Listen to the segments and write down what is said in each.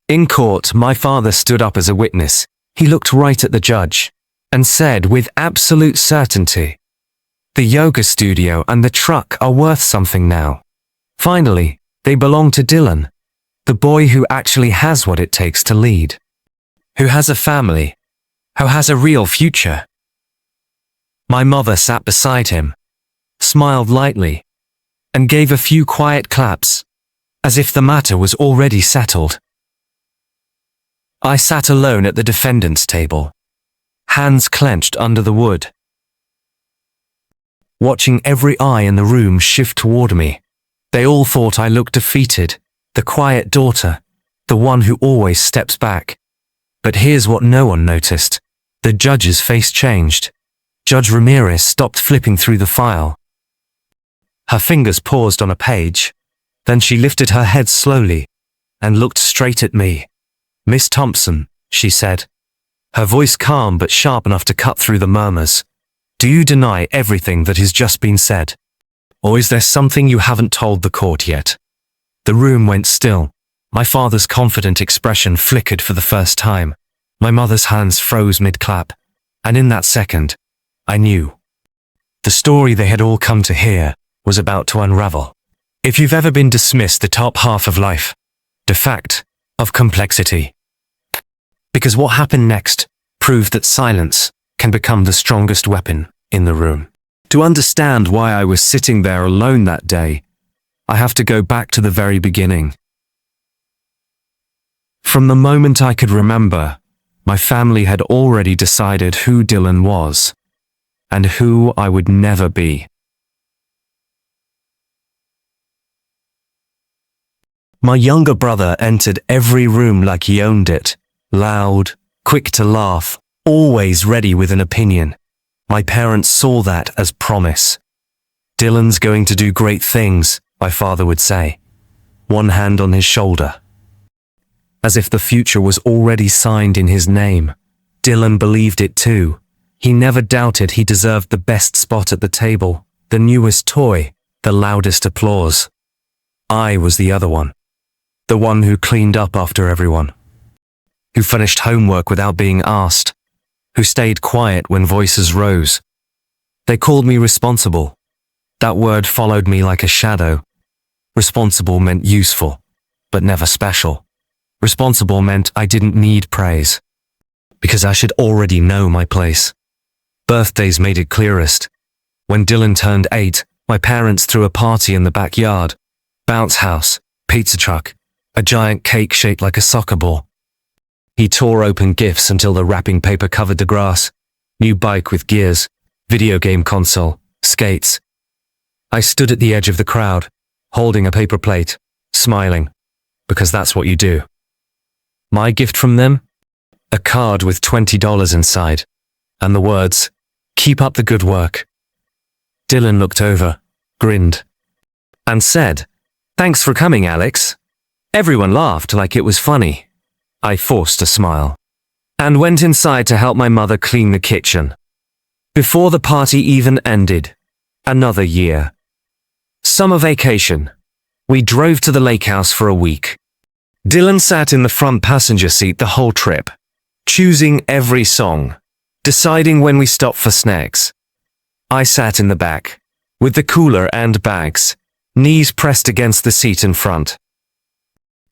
In court, my father stood up as a witness. He looked right at the judge and said with absolute certainty, "The yoga studio and the truck are worth something now. Finally, they belong to Dylan, the boy who actually has what it takes to lead, who has a family, who has a real future." My mother sat beside him, smiled lightly, and gave a few quiet claps, as if the matter was already settled. I sat alone at the defendant's table, hands clenched under the wood, watching every eye in the room shift toward me. They all thought I looked defeated, the quiet daughter, the one who always steps back. But here's what no one noticed. The judge's face changed. Judge Ramirez stopped flipping through the file. Her fingers paused on a page. Then she lifted her head slowly and looked straight at me. "Miss Thompson," she said, her voice calm but sharp enough to cut through the murmurs. "Do you deny everything that has just been said? Or is there something you haven't told the court yet?" The room went still. My father's confident expression flickered for the first time. My mother's hands froze mid-clap. And in that second, I knew. The story they had all come to hear was about to unravel. If you've ever been dismissed the top half of life, the fact of complexity. Because what happened next proved that silence can become the strongest weapon in the room. To understand why I was sitting there alone that day, I have to go back to the very beginning. From the moment I could remember, my family had already decided who Dylan was and who I would never be. My younger brother entered every room like he owned it, loud, quick to laugh, always ready with an opinion. My parents saw that as promise. "Dylan's going to do great things," my father would say, one hand on his shoulder. As if the future was already signed in his name. Dylan believed it too. He never doubted he deserved the best spot at the table, the newest toy, the loudest applause. I was the other one. The one who cleaned up after everyone. Who finished homework without being asked. Who stayed quiet when voices rose. They called me responsible. That word followed me like a shadow. Responsible meant useful, but never special. Responsible meant I didn't need praise, because I should already know my place. Birthdays made it clearest. When Dylan turned 8, my parents threw a party in the backyard. Bounce house, pizza truck, a giant cake shaped like a soccer ball. He tore open gifts until the wrapping paper covered the grass. New bike with gears, video game console, skates. I stood at the edge of the crowd, holding a paper plate, smiling, because that's what you do. My gift from them? A card with $20 inside, and the words, "Keep up the good work." Dylan looked over, grinned, and said, "Thanks for coming, Alex." Everyone laughed like it was funny. I forced a smile, and went inside to help my mother clean the kitchen. Before the party even ended, another year. Summer vacation. We drove to the lake house for a week. Dylan sat in the front passenger seat the whole trip, choosing every song, deciding when we stopped for snacks. I sat in the back, with the cooler and bags, knees pressed against the seat in front.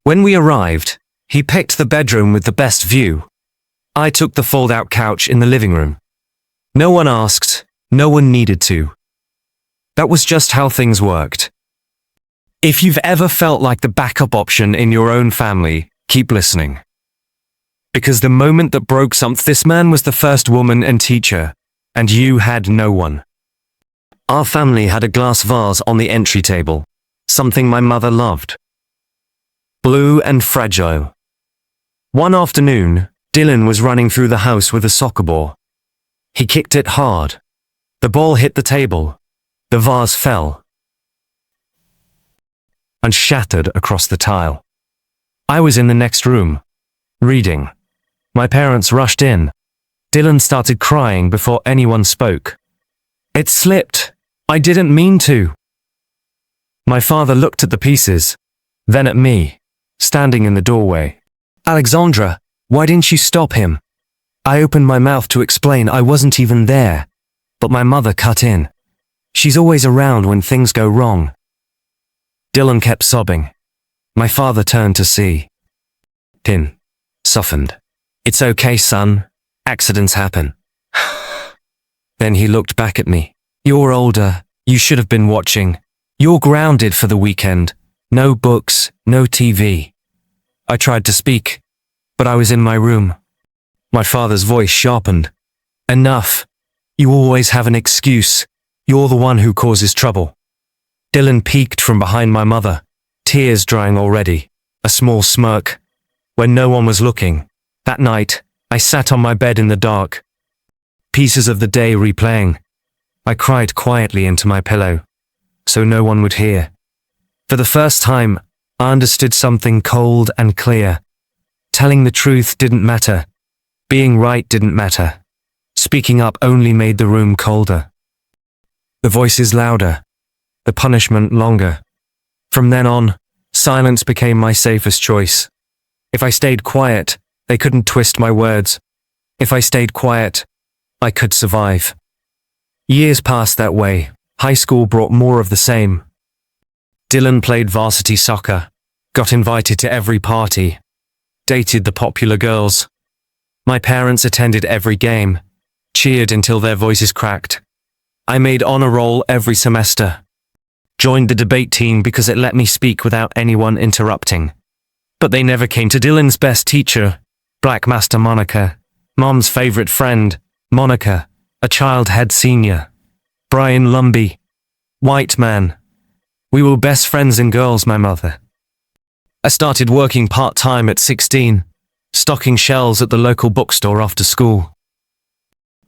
When we arrived, he picked the bedroom with the best view. I took the fold-out couch in the living room. No one asked, no one needed to. That was just how things worked. If you've ever felt like the backup option in your own family, keep listening. Because the moment that broke something, this man was the first woman and teacher, and you had no one. Our family had a glass vase on the entry table, something my mother loved. Blue and fragile. One afternoon, Dylan was running through the house with a soccer ball. He kicked it hard. The ball hit the table. The vase fell and shattered across the tile. I was in the next room, reading. My parents rushed in. Dylan started crying before anyone spoke. "It slipped. I didn't mean to." My father looked at the pieces, then at me, standing in the doorway. Alexandra, why didn't you stop him? I opened my mouth to explain I wasn't even there, but my mother cut in. She's always around when things go wrong. Dylan kept sobbing. My father turned to see. Tin softened. It's okay, son. Accidents happen. Then he looked back at me. You're older. You should have been watching. You're grounded for the weekend. No books, no TV. I tried to speak, but I was in my room. My father's voice sharpened. Enough. You always have an excuse. You're the one who causes trouble. Dylan peeked from behind my mother, tears drying already, a small smirk. When no one was looking, that night, I sat on my bed in the dark, pieces of the day replaying. I cried quietly into my pillow, so no one would hear. For the first time, I understood something cold and clear. Telling the truth didn't matter. Being right didn't matter. Speaking up only made the room colder. The voices louder, the punishment longer. From then on, silence became my safest choice. If I stayed quiet, they couldn't twist my words. If I stayed quiet, I could survive. Years passed that way. High school brought more of the same. Dylan played varsity soccer, got invited to every party, dated the popular girls. My parents attended every game, cheered until their voices cracked. I made honor roll every semester. Joined the debate team because it let me speak without anyone interrupting. But they never came to Dylan's best teacher, Black Master Monica, Mom's favorite friend, Monica, a child head senior, Brian Lumby, white man. We were best friends and girls, my mother. I started working part-time at 16, stocking shelves at the local bookstore after school.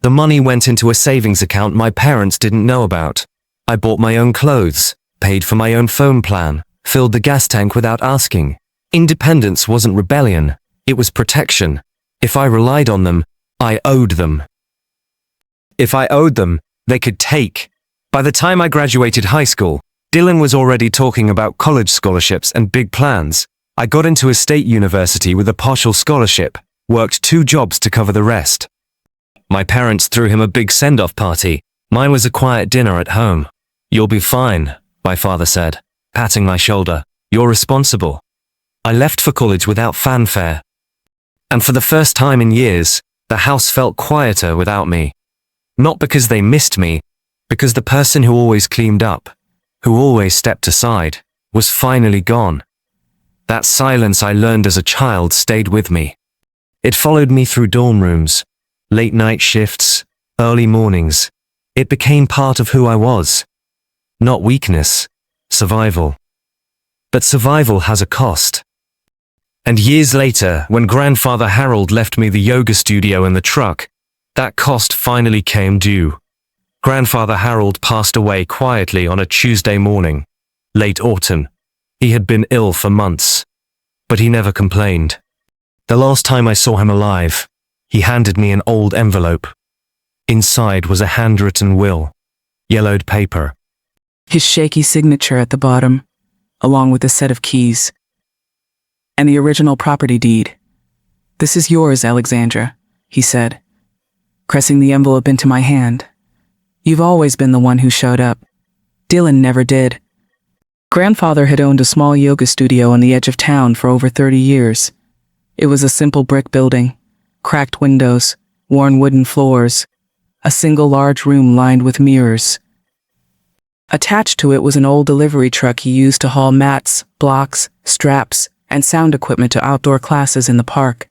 The money went into a savings account my parents didn't know about. I bought my own clothes, paid for my own phone plan, filled the gas tank without asking. Independence wasn't rebellion, it was protection. If I relied on them, I owed them. If I owed them, they could take. By the time I graduated high school, Dylan was already talking about college scholarships and big plans. I got into a state university with a partial scholarship, worked 2 jobs to cover the rest. My parents threw him a big send-off party. Mine was a quiet dinner at home. You'll be fine, my father said, patting my shoulder. You're responsible. I left for college without fanfare. And for the first time in years, the house felt quieter without me. Not because they missed me, because the person who always cleaned up, who always stepped aside, was finally gone. That silence I learned as a child stayed with me. It followed me through dorm rooms, late night shifts, early mornings. It became part of who I was. Not weakness, survival. But survival has a cost. And years later, when Grandfather Harold left me the yoga studio and the truck, that cost finally came due. Grandfather Harold passed away quietly on a Tuesday morning, late autumn. He had been ill for months, but he never complained. The last time I saw him alive, he handed me an old envelope. Inside was a handwritten will, yellowed paper. His shaky signature at the bottom, along with a set of keys. And the original property deed. This is yours, Alexandra, he said, pressing the envelope into my hand. You've always been the one who showed up. Dylan never did. Grandfather had owned a small yoga studio on the edge of town for over 30 years. It was a simple brick building, cracked windows, worn wooden floors, a single large room lined with mirrors. Attached to it was an old delivery truck he used to haul mats, blocks, straps, and sound equipment to outdoor classes in the park.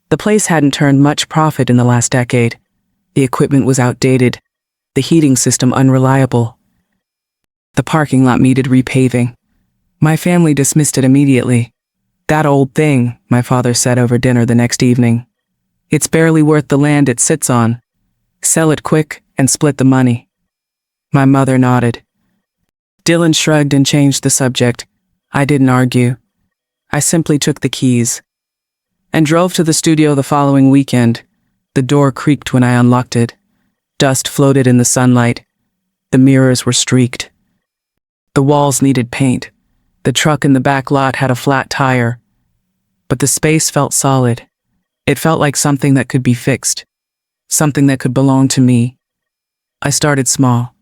The place hadn't turned much profit in the last decade. The equipment was outdated, the heating system unreliable. The parking lot needed repaving. My family dismissed it immediately. That old thing, my father said over dinner the next evening. It's barely worth the land it sits on. Sell it quick and split the money. My mother nodded. Dylan shrugged and changed the subject. I didn't argue. I simply took the keys and drove to the studio the following weekend. The door creaked when I unlocked it. Dust floated in the sunlight. The mirrors were streaked. The walls needed paint. The truck in the back lot had a flat tire. but the space felt solid. It felt like something that could be fixed, something that could belong to me. I started small.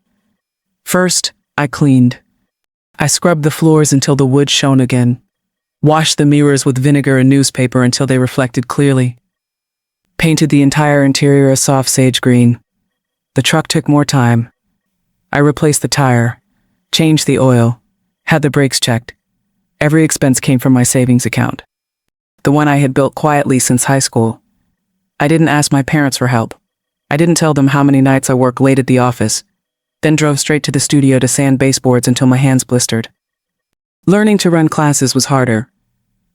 First, I cleaned. I scrubbed the floors until the wood shone again, washed the mirrors with vinegar and newspaper until they reflected clearly, painted the entire interior a soft sage green. The truck took more time. I replaced the tire, changed the oil, had the brakes checked. Every expense came from my savings account, the one I had built quietly since high school. I didn't ask my parents for help. I didn't tell them how many nights I worked late at the office, then drove straight to the studio to sand baseboards until my hands blistered. Learning to run classes was harder.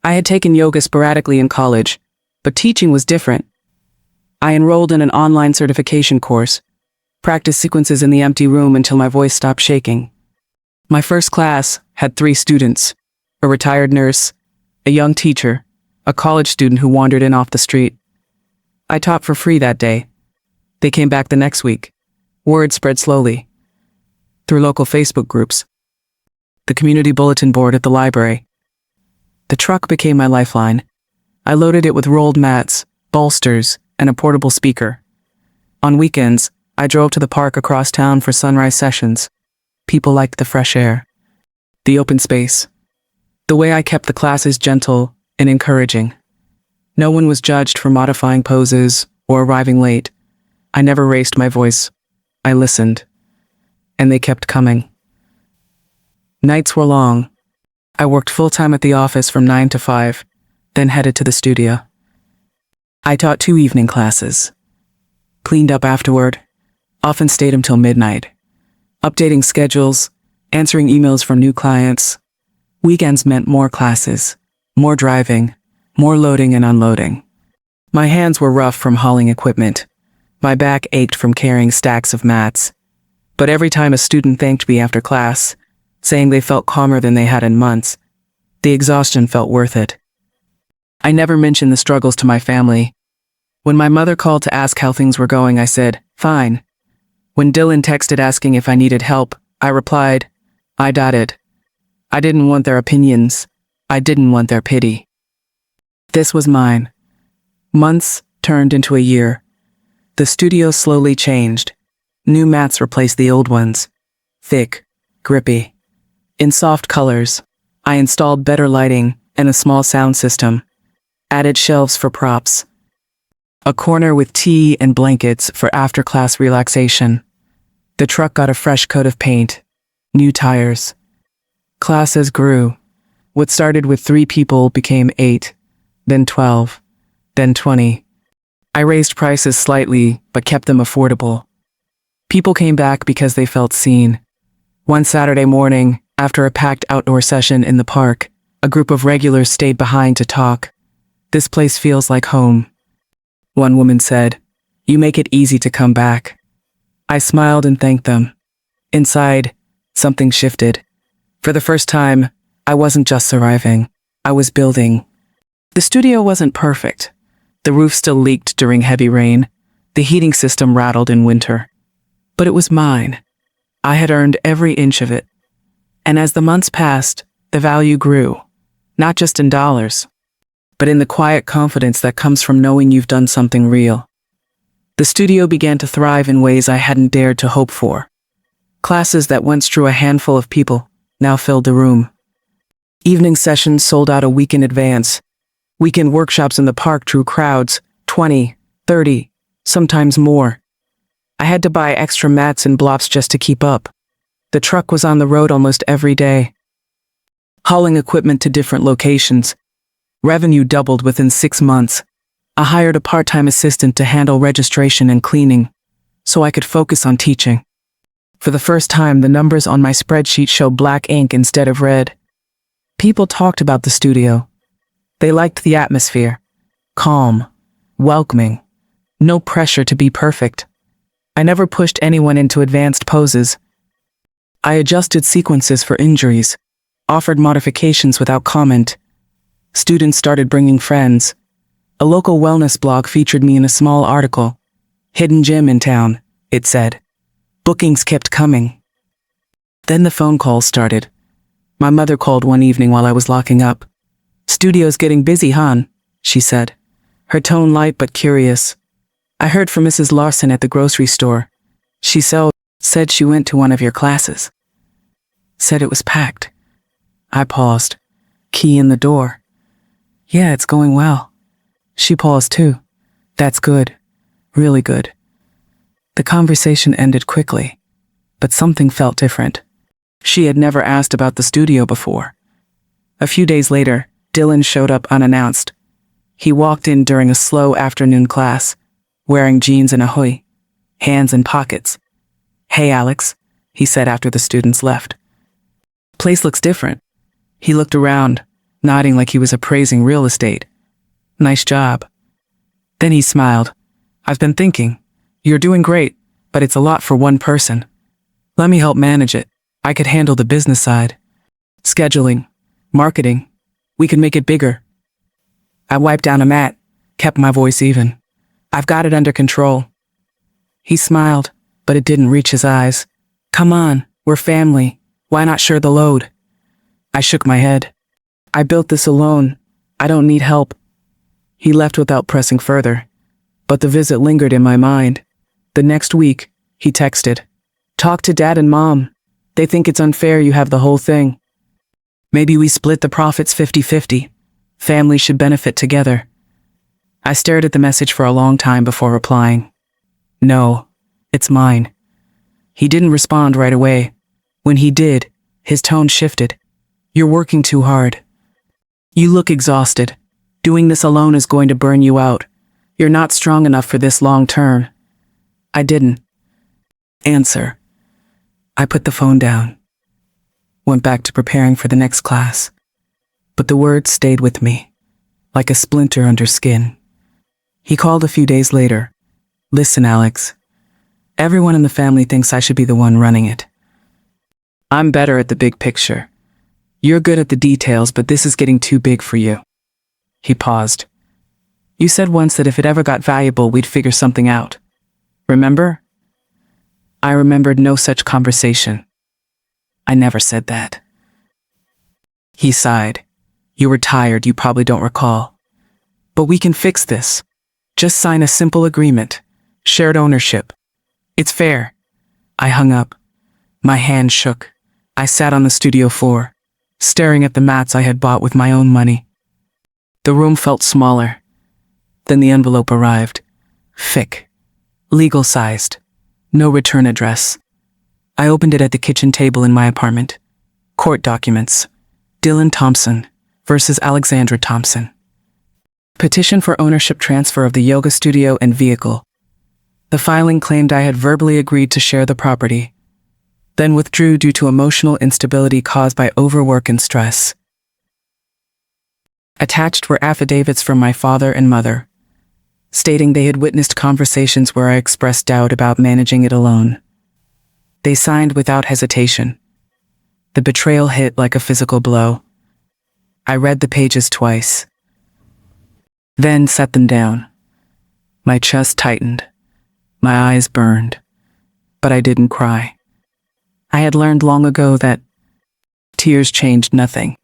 I had taken yoga sporadically in college, but teaching was different. I enrolled in an online certification course, practiced sequences in the empty room until my voice stopped shaking. My first class had 3 students, a retired nurse, a young teacher, a college student who wandered in off the street. I taught for free that day. They came back the next week. Word spread slowly. Through local Facebook groups, the community bulletin board at the library. The truck became my lifeline. I loaded it with rolled mats, bolsters, and a portable speaker. On weekends, I drove to the park across town for sunrise sessions. People liked the fresh air, the open space, the way I kept the classes gentle and encouraging. No one was judged for modifying poses or arriving late. I never raised my voice. I listened, and they kept coming. Nights were long. I worked full-time at the office from 9 to 5, then headed to the studio. I taught 2 evening classes, cleaned up afterward, often stayed until midnight, updating schedules, answering emails from new clients. Weekends meant more classes, more driving, more loading and unloading. My hands were rough from hauling equipment. My back ached from carrying stacks of mats. But every time a student thanked me after class, saying they felt calmer than they had in months, the exhaustion felt worth it. I never mentioned the struggles to my family. When my mother called to ask how things were going, I said, "Fine." When Dylan texted asking if I needed help, I replied, "I got it." I didn't want their opinions. I didn't want their pity. This was mine. Months turned into a year. The studio slowly changed. New mats replaced the old ones. Thick, grippy. In soft colors, I installed better lighting and a small sound system. Added shelves for props. A corner with tea and blankets for after-class relaxation. The truck got a fresh coat of paint. New tires. Classes grew. What started with 3 people became 8, then 12, then 20. I raised prices slightly, but kept them affordable. People came back because they felt seen. One Saturday morning, after a packed outdoor session in the park, a group of regulars stayed behind to talk. "This place feels like home," one woman said. "You make it easy to come back." I smiled and thanked them. Inside, something shifted. For the first time, I wasn't just surviving. I was building. The studio wasn't perfect. The roof still leaked during heavy rain. The heating system rattled in winter. But it was mine. I had earned every inch of it. And as the months passed, the value grew. Not just in dollars, but in the quiet confidence that comes from knowing you've done something real. The studio began to thrive in ways I hadn't dared to hope for. Classes that once drew a handful of people now filled the room. Evening sessions sold out a week in advance. Weekend workshops in the park drew crowds, 20, 30, sometimes more. I had to buy extra mats and blocks just to keep up. The truck was on the road almost every day, hauling equipment to different locations. Revenue doubled within 6 months. I hired a part-time assistant to handle registration and cleaning, so I could focus on teaching. For the first time, the numbers on my spreadsheet showed black ink instead of red. People talked about the studio. They liked the atmosphere. Calm, welcoming, no pressure to be perfect. I never pushed anyone into advanced poses. I adjusted sequences for injuries, offered modifications without comment. Students started bringing friends. A local wellness blog featured me in a small article. "Hidden gym in town," it said. Bookings kept coming. Then the phone calls started. My mother called one evening while I was locking up. Studio's getting busy, hon, she said, her tone light but curious. I heard from Mrs. Larson at the grocery store. She said she went to one of your classes. Said it was packed. I paused. Key in the door. Yeah, it's going well. She paused too. That's good. Really good. The conversation ended quickly, but something felt different. She had never asked about the studio before. A few days later, Dylan showed up unannounced. He walked in during a slow afternoon class, wearing jeans and a hoodie, hands in pockets. Hey, Alex, he said after the students left. Place looks different. He looked around, nodding like he was appraising real estate. Nice job. Then he smiled. I've been thinking. You're doing great, but it's a lot for one person. Let me help manage it. I could handle the business side. Scheduling, marketing. We could make it bigger. I wiped down a mat, kept my voice even. I've got it under control. He smiled, but it didn't reach his eyes. Come on, we're family. Why not share the load? I shook my head. I built this alone. I don't need help. He left without pressing further, but the visit lingered in my mind. The next week, he texted. Talk to Dad and Mom. They think it's unfair you have the whole thing. Maybe we split the profits 50-50. Families should benefit together. I stared at the message for a long time before replying. No, it's mine. He didn't respond right away. When he did, his tone shifted. You're working too hard. You look exhausted. Doing this alone is going to burn you out. You're not strong enough for this long term. I didn't answer. I put the phone down. Went back to preparing for the next class. But the words stayed with me, like a splinter under skin. He called a few days later. Listen, Alex. Everyone in the family thinks I should be the one running it. I'm better at the big picture. You're good at the details, but this is getting too big for you. He paused. You said once that if it ever got valuable, we'd figure something out. Remember? I remembered no such conversation. I never said that. He sighed. You were tired, you probably don't recall. But we can fix this. Just sign a simple agreement. Shared ownership. It's fair. I hung up. My hand shook. I sat on the studio floor, staring at the mats I had bought with my own money. The room felt smaller. Then the envelope arrived. Thick. Legal-sized. No return address. I opened it at the kitchen table in my apartment. Court documents. Dylan Thompson versus Alexandra Thompson. Petition for ownership transfer of the yoga studio and vehicle. The filing claimed I had verbally agreed to share the property, then withdrew due to emotional instability caused by overwork and stress. Attached were affidavits from my father and mother, stating they had witnessed conversations where I expressed doubt about managing it alone. They signed without hesitation. The betrayal hit like a physical blow. I read the pages twice, then set them down. My chest tightened. My eyes burned. But I didn't cry. I had learned long ago that tears changed nothing.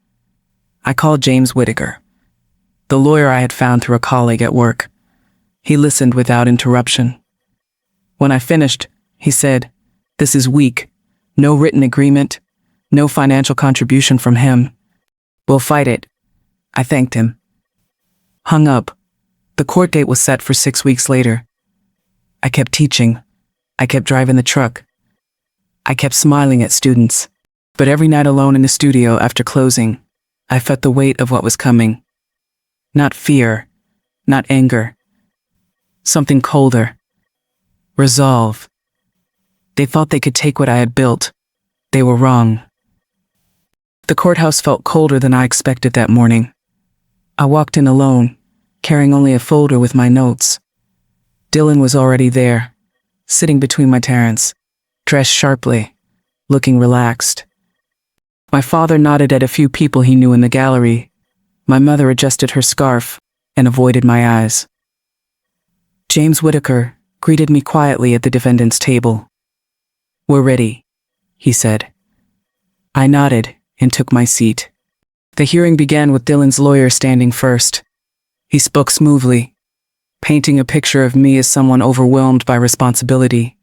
I called James Whitaker, the lawyer I had found through a colleague at work. He listened without interruption. When I finished, he said, "This is weak. No written agreement. No financial contribution from him. We'll fight it." I thanked him. Hung up. The court date was set for 6 weeks later. I kept teaching. I kept driving the truck. I kept smiling at students. But every night alone in the studio after closing, I felt the weight of what was coming. Not fear, not anger. Something colder. Resolve. They thought they could take what I had built. They were wrong. The courthouse felt colder than I expected that morning. I walked in alone, carrying only a folder with my notes. Dylan was already there, sitting between my parents, dressed sharply, looking relaxed. My father nodded at a few people he knew in the gallery. My mother adjusted her scarf and avoided my eyes. James Whitaker greeted me quietly at the defendant's table. "We're ready," he said. I nodded and took my seat. The hearing began with Dylan's lawyer standing first. He spoke smoothly, painting a picture of me as someone overwhelmed by responsibility.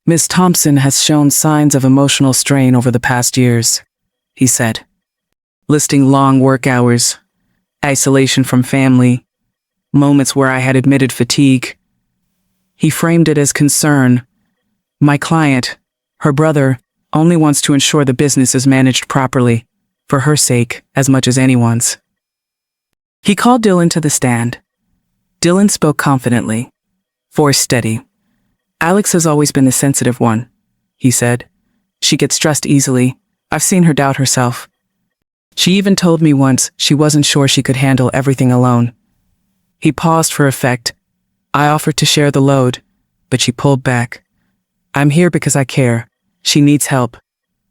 Miss Thompson has shown signs of emotional strain over the past years, he said, listing long work hours, isolation from family, moments where I had admitted fatigue. He framed it as concern. My client, her brother, only wants to ensure the business is managed properly, for her sake as much as anyone's. He called Dylan to the stand. Dylan spoke confidently, voice steady. Alex has always been the sensitive one, he said. She gets stressed easily. I've seen her doubt herself. She even told me once she wasn't sure she could handle everything alone. He paused for effect. I offered to share the load, but she pulled back. I'm here because I care. She needs help,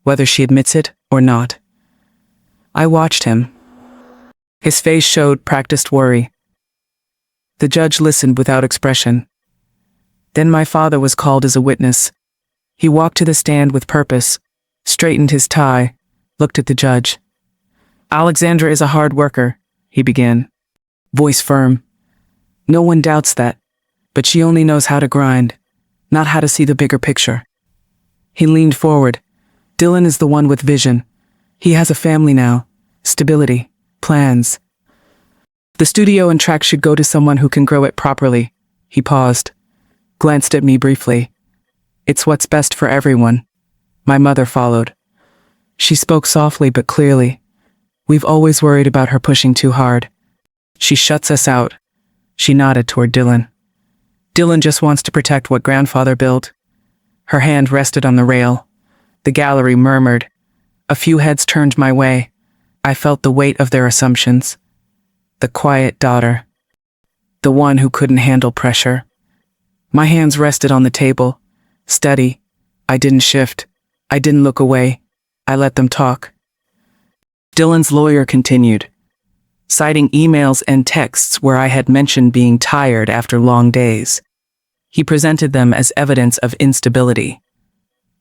whether she admits it or not. I watched him. His face showed practiced worry. The judge listened without expression. Then my father was called as a witness. He walked to the stand with purpose, straightened his tie, looked at the judge. Alexandra is a hard worker, he began, voice firm. No one doubts that, but she only knows how to grind, not how to see the bigger picture. He leaned forward. Dylan is the one with vision. He has a family now, stability, plans. The studio and track should go to someone who can grow it properly. He paused, glanced at me briefly. It's what's best for everyone. My mother followed. She spoke softly but clearly. We've always worried about her pushing too hard. She shuts us out. She nodded toward Dylan. Dylan just wants to protect what grandfather built. Her hand rested on the rail. The gallery murmured. A few heads turned my way. I felt the weight of their assumptions. The quiet daughter. The one who couldn't handle pressure. My hands rested on the table. Steady. I didn't shift. I didn't look away. I let them talk. Dylan's lawyer continued, citing emails and texts where I had mentioned being tired after long days. He presented them as evidence of instability.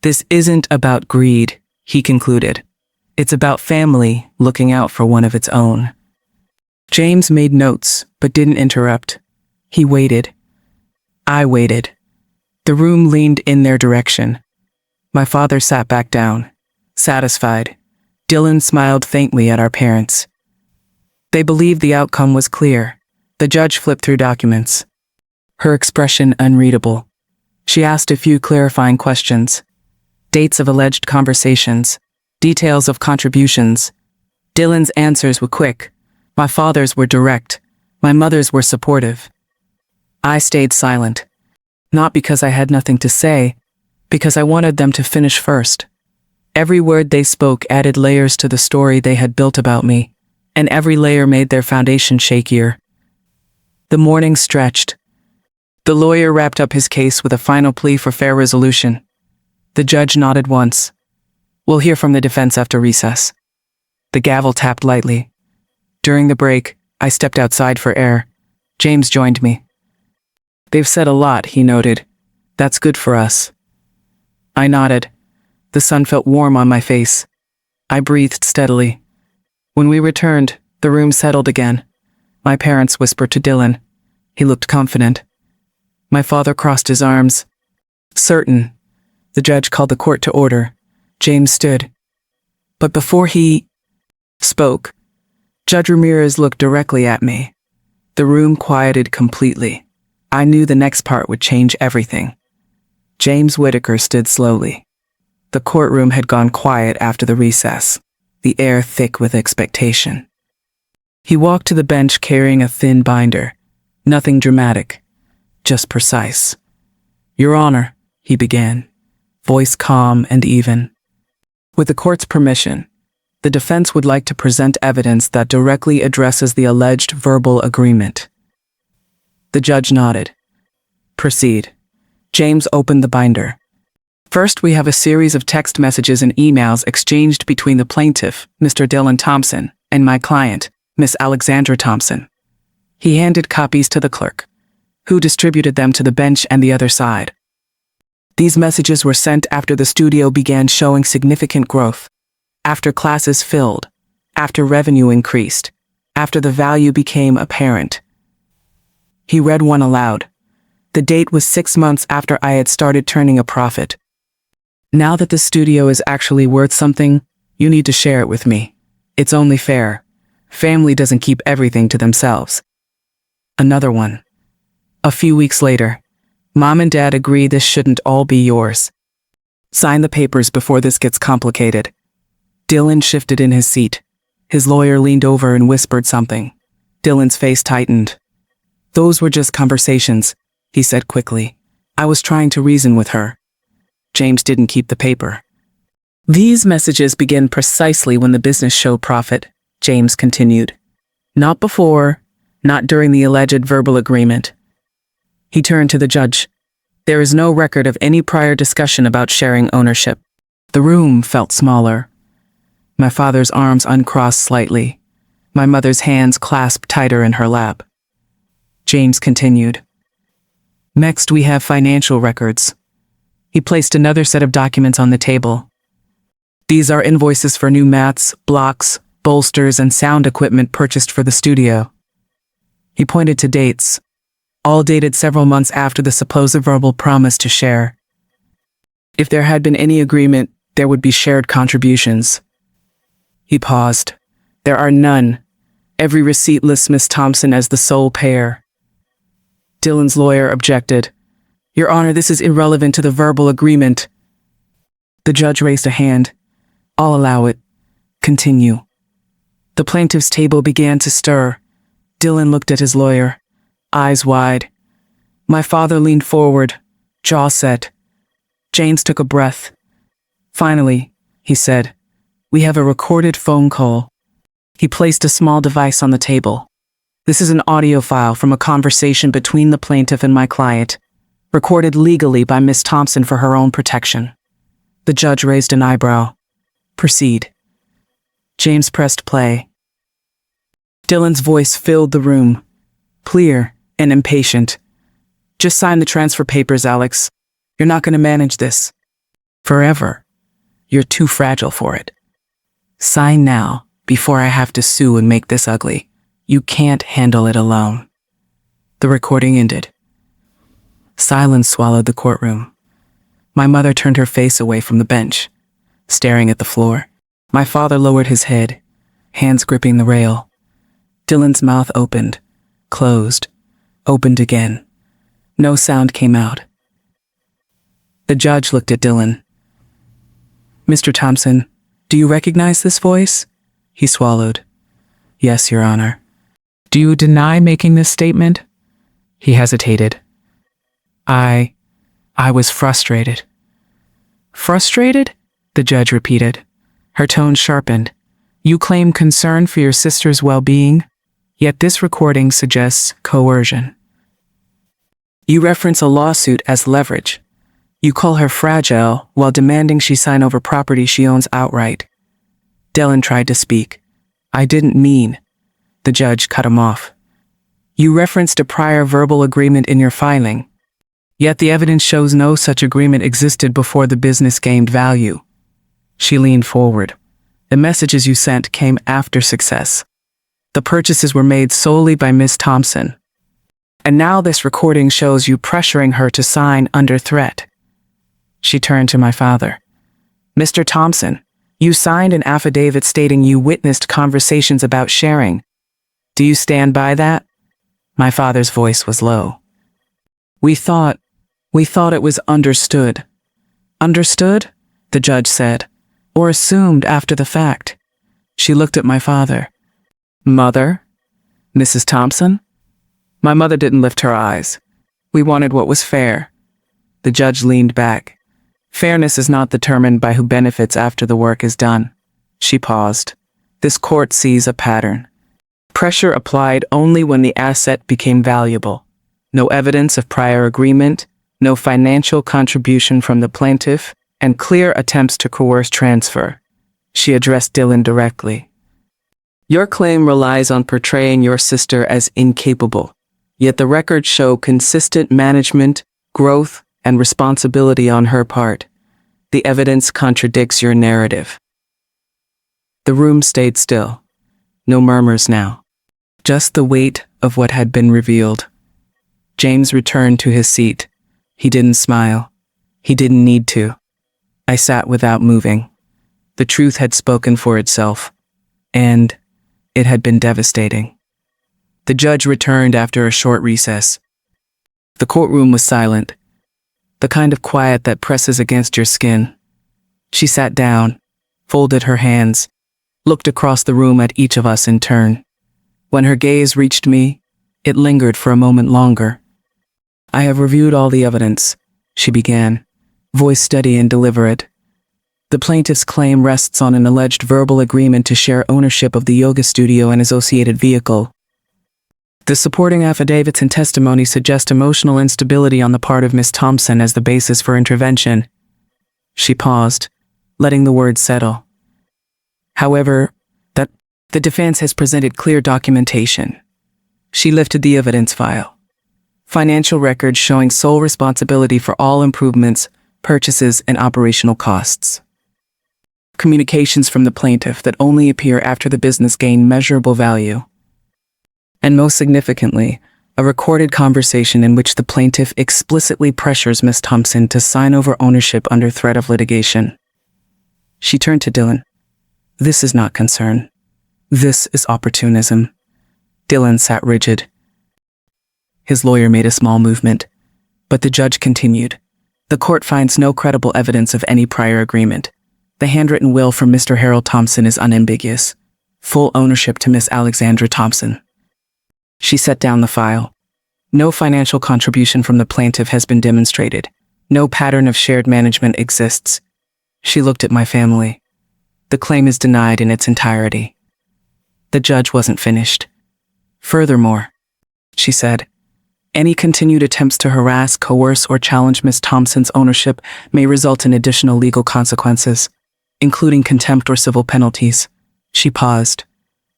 This isn't about greed, he concluded. It's about family looking out for one of its own. James made notes, but didn't interrupt. He waited. I waited. The room leaned in their direction. My father sat back down, satisfied. Dylan smiled faintly at our parents. They believed the outcome was clear. The judge flipped through documents, her expression unreadable. She asked a few clarifying questions. Dates of alleged conversations, details of contributions. Dylan's answers were quick. My father's were direct. My mother's were supportive. I stayed silent. Not because I had nothing to say, because I wanted them to finish first. Every word they spoke added layers to the story they had built about me, and every layer made their foundation shakier. The morning stretched. The lawyer wrapped up his case with a final plea for fair resolution. The judge nodded once. We'll hear from the defense after recess. The gavel tapped lightly. During the break, I stepped outside for air. James joined me. They've said a lot, he noted. That's good for us. I nodded. The sun felt warm on my face. I breathed steadily. When we returned, the room settled again. My parents whispered to Dylan. He looked confident. My father crossed his arms. Certain. The judge called the court to order. James stood. But before he spoke, Judge Ramirez looked directly at me. The room quieted completely. I knew the next part would change everything. James Whitaker stood slowly. The courtroom had gone quiet after the recess, the air thick with expectation. He walked to the bench carrying a thin binder. Nothing dramatic, just precise. Your Honor, he began, voice calm and even. With the court's permission, the defense would like to present evidence that directly addresses the alleged verbal agreement. The judge nodded. Proceed. James opened the binder. First, we have a series of text messages and emails exchanged between the plaintiff, Mr. Dylan Thompson, and my client, Miss Alexandra Thompson. He handed copies to the clerk, who distributed them to the bench and the other side. These messages were sent after the studio began showing significant growth. after classes filled, after revenue increased, after the value became apparent. He read one aloud. The date was 6 months after I had started turning a profit. Now that the studio is actually worth something, you need to share it with me. It's only fair. Family doesn't keep everything to themselves. Another one. A few weeks later, Mom and Dad agree this shouldn't all be yours. Sign the papers before this gets complicated. Dylan shifted in his seat. His lawyer leaned over and whispered something. Dylan's face tightened. Those were just conversations, he said quickly. I was trying to reason with her. James didn't keep the paper. These messages begin precisely when the business showed profit, James continued. Not before, not during the alleged verbal agreement. He turned to the judge. There is no record of any prior discussion about sharing ownership. The room felt smaller. My father's arms uncrossed slightly. My mother's hands clasped tighter in her lap. James continued. Next, we have financial records. He placed another set of documents on the table. These are invoices for new mats, blocks, bolsters, and sound equipment purchased for the studio. He pointed to dates, all dated several months after the supposed verbal promise to share. If there had been any agreement, there would be shared contributions. He paused. There are none. Every receipt lists Miss Thompson as the sole payer. Dylan's lawyer objected. Your Honor, this is irrelevant to the verbal agreement. The judge raised a hand. I'll allow it. Continue. The plaintiff's table began to stir. Dylan looked at his lawyer, eyes wide. My father leaned forward, jaw set. James took a breath. Finally, he said, we have a recorded phone call. He placed a small device on the table. This is an audio file from a conversation between the plaintiff and my client, recorded legally by Miss Thompson for her own protection. The judge raised an eyebrow. Proceed. James pressed play. Dylan's voice filled the room, clear and impatient. Just sign the transfer papers, Alex. You're not going to manage this forever. You're too fragile for it. Sign now, before I have to sue and make this ugly. You can't handle it alone. The recording ended. Silence swallowed the courtroom. My mother turned her face away from the bench, staring at the floor. My father lowered his head, hands gripping the rail. Dylan's mouth opened, closed, opened again. No sound came out. The judge looked at Dylan. Mr. Thompson, do you recognize this voice? He swallowed. Yes, Your Honor. Do you deny making this statement? He hesitated. I was frustrated. Frustrated? The judge repeated. Her tone sharpened. You claim concern for your sister's well-being, yet this recording suggests coercion. You reference a lawsuit as leverage. You call her fragile while demanding she sign over property she owns outright. Dylan tried to speak. I didn't mean. The judge cut him off. You referenced a prior verbal agreement in your filing, yet the evidence shows no such agreement existed before the business gained value. She leaned forward. The messages you sent came after success. The purchases were made solely by Miss Thompson. And now this recording shows you pressuring her to sign under threat. She turned to my father. Mr. Thompson, you signed an affidavit stating you witnessed conversations about sharing. Do you stand by that? My father's voice was low. We thought it was understood. Understood? The judge said, or assumed after the fact. She looked at my father. Mother? Mrs. Thompson? My mother didn't lift her eyes. We wanted what was fair. The judge leaned back. Fairness is not determined by who benefits after the work is done. She paused. This court sees a pattern. Pressure applied only when the asset became valuable. No evidence of prior agreement, no financial contribution from the plaintiff, and clear attempts to coerce transfer. She addressed Dylan directly. Your claim relies on portraying your sister as incapable, yet the records show consistent management, growth, and responsibility on her part. The evidence contradicts your narrative. The room stayed still. No murmurs now. Just the weight of what had been revealed. James returned to his seat. He didn't smile. He didn't need to. I sat without moving. The truth had spoken for itself. And it had been devastating. The judge returned after a short recess. The courtroom was silent. The kind of quiet that presses against your skin. She sat down, folded her hands, looked across the room at each of us in turn. When her gaze reached me, it lingered for a moment longer. "I have reviewed all the evidence," she began, voice steady and deliberate. "The plaintiff's claim rests on an alleged verbal agreement to share ownership of the yoga studio and associated vehicle. The supporting affidavits and testimony suggest emotional instability on the part of Miss Thompson as the basis for intervention." She paused, letting the words settle. "However, that the defense has presented clear documentation." She lifted the evidence file. "Financial records showing sole responsibility for all improvements, purchases, and operational costs. Communications from the plaintiff that only appear after the business gained measurable value. And most significantly, a recorded conversation in which the plaintiff explicitly pressures Miss Thompson to sign over ownership under threat of litigation." She turned to Dylan. "This is not concern. This is opportunism." Dylan sat rigid. His lawyer made a small movement, but the judge continued. "The court finds no credible evidence of any prior agreement. The handwritten will from Mr. Harold Thompson is unambiguous. Full ownership to Miss Alexandra Thompson." She set down the file. "No financial contribution from the plaintiff has been demonstrated. No pattern of shared management exists." She looked at my family. "The claim is denied in its entirety." The judge wasn't finished. "Furthermore," she said, "any continued attempts to harass, coerce, or challenge Miss Thompson's ownership may result in additional legal consequences, including contempt or civil penalties." She paused.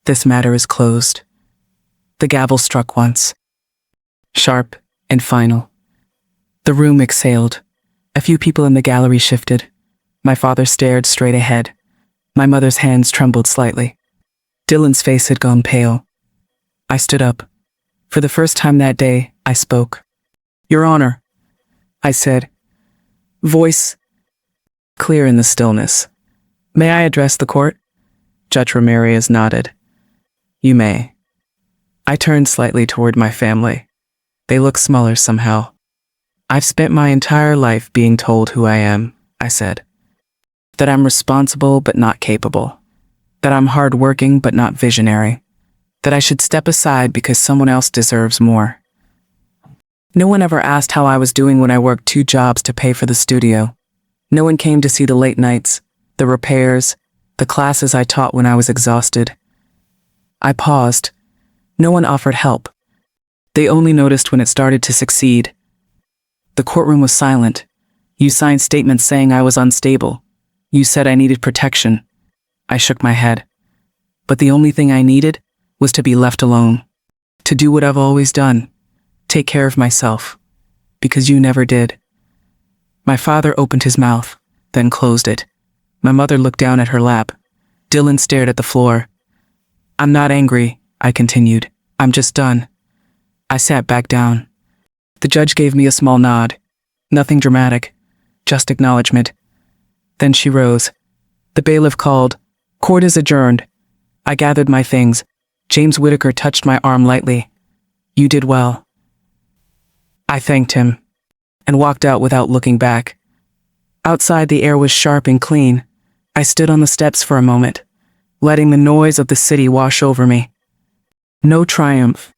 "This matter is closed." The gavel struck once. Sharp and final. The room exhaled. A few people in the gallery shifted. My father stared straight ahead. My mother's hands trembled slightly. Dylan's face had gone pale. I stood up. For the first time that day, I spoke. "Your Honor," I said, voice clear in the stillness. "May I address the court?" Judge Ramirez nodded. "You may." I turned slightly toward my family. They look smaller somehow. "I've spent my entire life being told who I am," I said. "That I'm responsible but not capable. That I'm hardworking but not visionary. That I should step aside because someone else deserves more. No one ever asked how I was doing when I worked 2 jobs to pay for the studio. No one came to see the late nights, the repairs, the classes I taught when I was exhausted." I paused. No one offered help. They only noticed when it started to succeed. The courtroom was silent. You signed statements saying I was unstable. You said I needed protection. I shook my head. But the only thing I needed was to be left alone. To do what I've always done. Take care of myself. Because you never did. My father opened his mouth, then closed it. My mother looked down at her lap. Dylan stared at the floor. "I'm not angry," I continued. "I'm just done." I sat back down. The judge gave me a small nod. Nothing dramatic, just acknowledgement. Then she rose. The bailiff called. "Court is adjourned." I gathered my things. James Whitaker touched my arm lightly. "You did well." I thanked him and walked out without looking back. Outside, the air was sharp and clean. I stood on the steps for a moment, letting the noise of the city wash over me. No triumph,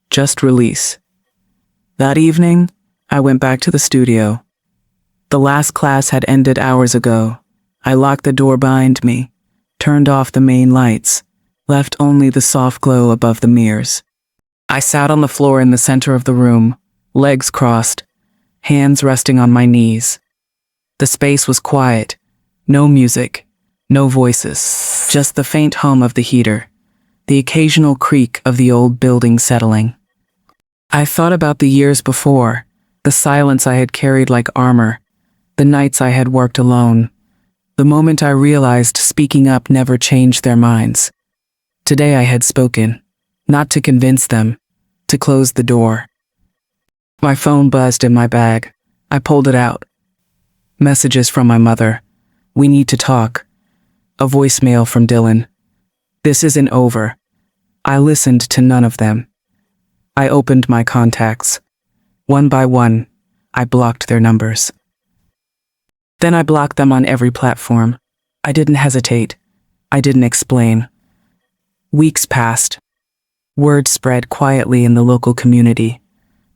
just release. That evening, I went back to the studio. The last class had ended hours ago. I locked the door behind me, turned off the main lights, left only the soft glow above the mirrors. I sat on the floor in the center of the room, legs crossed, hands resting on my knees. The space was quiet, no music, no voices, just the faint hum of the heater, the occasional creak of the old building settling. I thought about the years before, the silence I had carried like armor, the nights I had worked alone, The moment I realized speaking up never changed their minds. Today I had spoken, not to convince them, to close the door. My phone buzzed in my bag. I pulled it out. Messages from my mother. We need to talk. A voicemail from Dylan. This isn't over. I listened to none of them. I opened my contacts. One by one, I blocked their numbers. Then I blocked them on every platform. I didn't hesitate. I didn't explain. Weeks passed. Word spread quietly in the local community.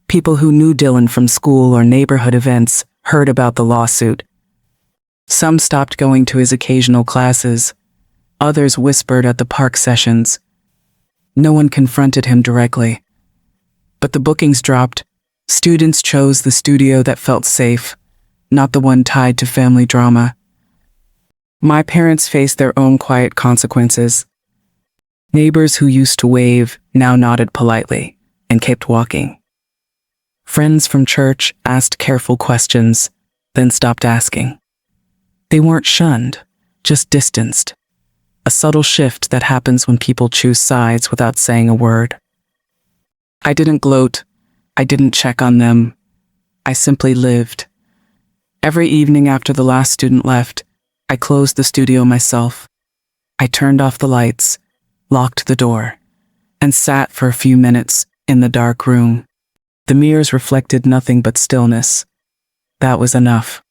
People who knew Dylan from school or neighborhood events heard about the lawsuit. Some stopped going to his occasional classes. Others whispered at the park sessions. No one confronted him directly. But the bookings dropped. Students chose the studio that felt safe, not the one tied to family drama. My parents faced their own quiet consequences. Neighbors who used to wave now nodded politely and kept walking. Friends from church asked careful questions, then stopped asking. They weren't shunned, just distanced. A subtle shift that happens when people choose sides without saying a word. I didn't gloat. I didn't check on them. I simply lived. Every evening after the last student left, I closed the studio myself. I turned off the lights, locked the door, and sat for a few minutes in the dark room. The mirrors reflected nothing but stillness. That was enough.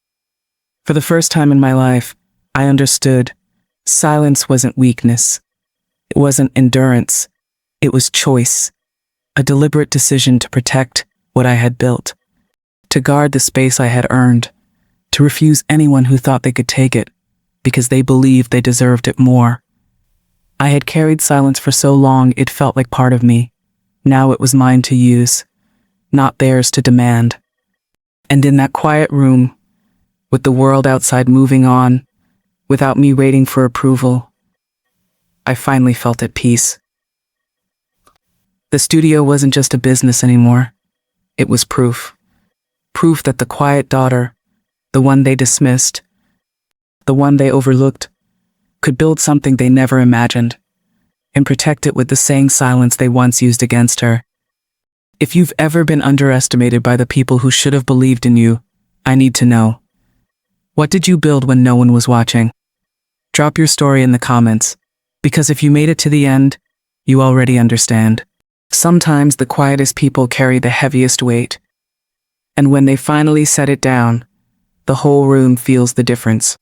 For the first time in my life, I understood silence wasn't weakness. It wasn't endurance. It was choice. A deliberate decision to protect what I had built, to guard the space I had earned, to refuse anyone who thought they could take it because they believed they deserved it more. I had carried silence for so long it felt like part of me. Now it was mine to use, not theirs to demand. And in that quiet room, with the world outside moving on, without me waiting for approval, I finally felt at peace. The studio wasn't just a business anymore. It was proof. Proof that the quiet daughter, the one they dismissed, the one they overlooked, could build something they never imagined and protect it with the same silence they once used against her. If you've ever been underestimated by the people who should have believed in you, I need to know. What did you build when no one was watching? Drop your story in the comments, because if you made it to the end, you already understand. Sometimes the quietest people carry the heaviest weight. And when they finally set it down, the whole room feels the difference.